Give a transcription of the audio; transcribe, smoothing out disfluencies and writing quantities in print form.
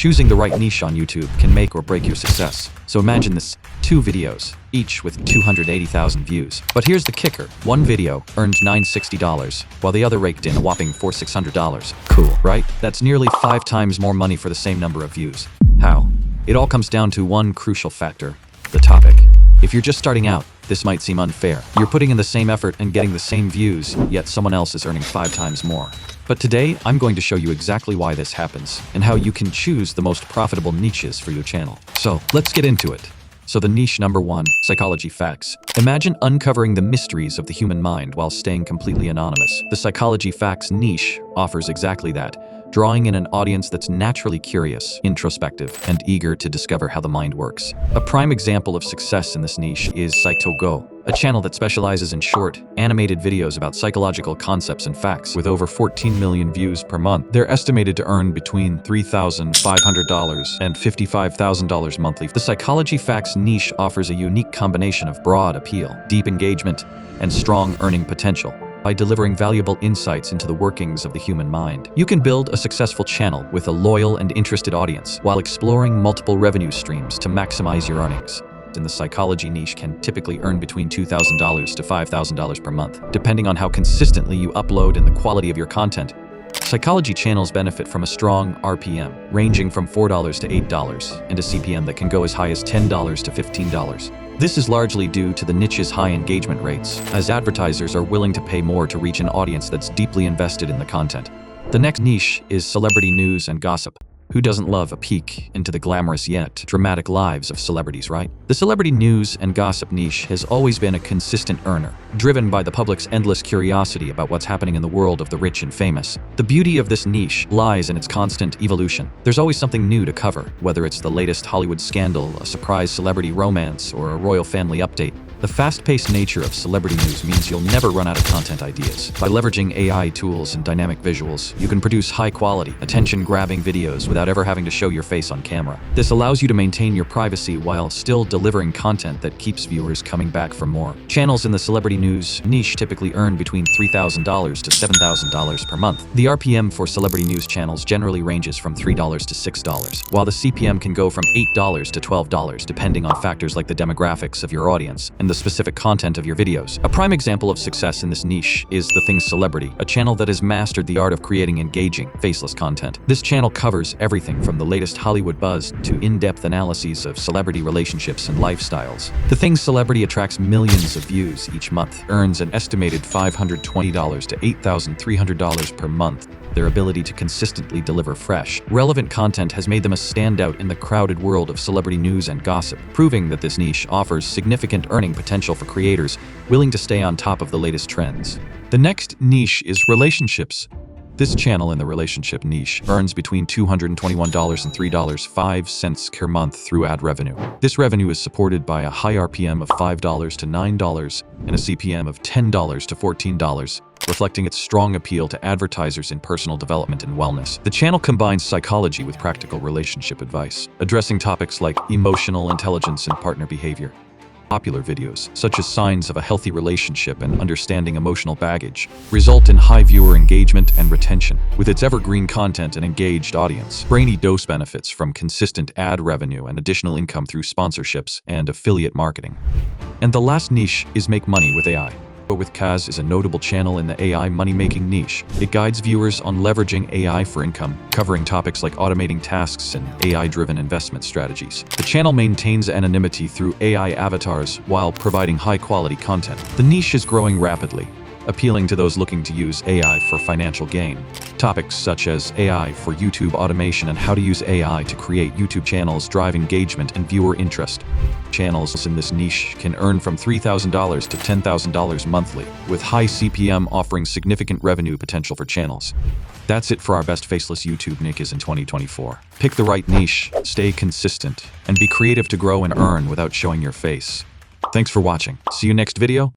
Choosing the right niche on YouTube can make or break your success. So imagine this, 2 videos, each with 280,000 views. But here's the kicker, one video earned $960, while the other raked in a whopping $4,600. Cool, right? That's nearly 5 times more money for the same number of views. How? It all comes down to one crucial factor, the topic. If you're just starting out, this might seem unfair. You're putting in the same effort and getting the same views, yet someone else is earning 5 times more. But today, I'm going to show you exactly why this happens, and how you can choose the most profitable niches for your channel. So, let's get into it. So the niche number 1, psychology facts. Imagine uncovering the mysteries of the human mind while staying completely anonymous. The psychology facts niche offers exactly that, drawing in an audience that's naturally curious, introspective, and eager to discover how the mind works. A prime example of success in this niche is PsychoGo, a channel that specializes in short, animated videos about psychological concepts and facts. With over 14 million views per month, they're estimated to earn between $3,500 and $55,000 monthly. The psychology facts niche offers a unique combination of broad appeal, deep engagement, and strong earning potential. By delivering valuable insights into the workings of the human mind, you can build a successful channel with a loyal and interested audience while exploring multiple revenue streams to maximize your earnings. In the psychology niche can typically earn between $2,000 to $5,000 per month, depending on how consistently you upload and the quality of your content. Psychology channels benefit from a strong RPM, ranging from $4 to $8, and a CPM that can go as high as $10 to $15. This is largely due to the niche's high engagement rates, as advertisers are willing to pay more to reach an audience that's deeply invested in the content. The next niche is celebrity news and gossip. Who doesn't love a peek into the glamorous yet dramatic lives of celebrities, right? The celebrity news and gossip niche has always been a consistent earner, driven by the public's endless curiosity about what's happening in the world of the rich and famous. The beauty of this niche lies in its constant evolution. There's always something new to cover, whether it's the latest Hollywood scandal, a surprise celebrity romance, or a royal family update. The fast-paced nature of celebrity news means you'll never run out of content ideas. By leveraging AI tools and dynamic visuals, you can produce high-quality, attention-grabbing videos without ever having to show your face on camera. This allows you to maintain your privacy while still delivering content that keeps viewers coming back for more. Channels in the celebrity news niche typically earn between $3,000 to $7,000 per month. The RPM for celebrity news channels generally ranges from $3 to $6, while the CPM can go from $8 to $12, depending on factors like the demographics of your audience and the specific content of your videos. A prime example of success in this niche is The Things Celebrity, a channel that has mastered the art of creating engaging, faceless content. This channel covers everything from the latest Hollywood buzz to in-depth analyses of celebrity relationships and lifestyles. The Things Celebrity attracts millions of views each month, earns an estimated $520 to $8,300 per month. Their ability to consistently deliver fresh, relevant content has made them a standout in the crowded world of celebrity news and gossip, proving that this niche offers significant earning potential for creators willing to stay on top of the latest trends. The next niche is relationships. This channel in the relationship niche earns between $221 and $3.05 per month through ad revenue. This revenue is supported by a high RPM of $5 to $9 and a CPM of $10 to $14, reflecting its strong appeal to advertisers in personal development and wellness. The channel combines psychology with practical relationship advice, addressing topics like emotional intelligence and partner behavior. Popular videos, such as signs of a healthy relationship and understanding emotional baggage, result in high viewer engagement and retention. With its evergreen content and engaged audience, Brainy Dose benefits from consistent ad revenue and additional income through sponsorships and affiliate marketing. And the last niche is Make Money with AI. With Kaz is a notable channel in the AI money-making niche. It guides viewers on leveraging AI for income, covering topics like automating tasks and AI-driven investment strategies. The channel maintains anonymity through AI avatars while providing high-quality content. The niche is growing rapidly, appealing to those looking to use AI for financial gain. Topics such as AI for YouTube automation and how to use AI to create YouTube channels drive engagement and viewer interest. Channels in this niche can earn from $3,000 to $10,000 monthly, with high CPM offering significant revenue potential for channels. That's it for our best faceless YouTube niches in 2024. Pick the right niche, stay consistent, and be creative to grow and earn without showing your face. Thanks for watching. See you next video.